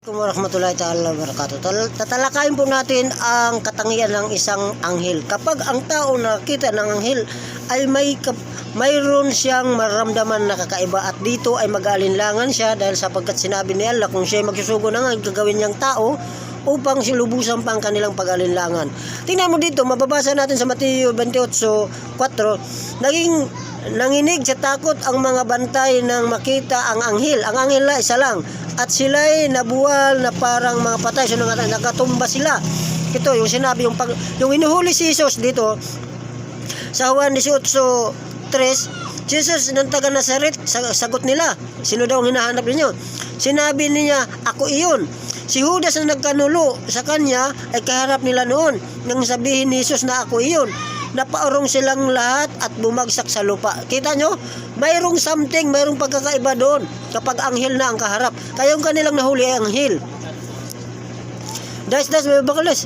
Assalamualaikum warahmatullahi ta'ala wabarakatuh. Tatalakayin po natin ang katangian ng isang anghel. Kapag ang tao nakita ng anghel ay mayroon siyang maramdaman na kakaiba, at dito ay mag-aalinlangan siya dahil sapagkat sinabi ni Allah kung siya magsusugo ng anghel, gagawin niyang tao upang silubusan pa ang kanilang pag-alinlangan. Tingnan mo dito, mababasa natin sa Mateo 28:4, nanginig sa takot ang mga bantay nang makita ang anghel. Ang anghel na isa lang, at sila'y nabuwal na parang mga patay. So nakatumba sila. Ito yung sinabi, yung inuhuli si Jesus dito sa Juan 18:3. Jesus ng taga Nazaret, sagot nila, sino daw ang hinahanap ninyo? Sinabi niya, ako iyon. Si Judas na nagkanulo sa kanya ay kaharap nila noon nang sabihin ni Jesus na ako iyon. Napaurong silang lahat at bumagsak sa lupa. Kita nyo? Mayroong something, mayroong pagkakaiba doon kapag anghel na ang kaharap. Kaya yung kanilang nahuli ay anghel. Das, may bakalas.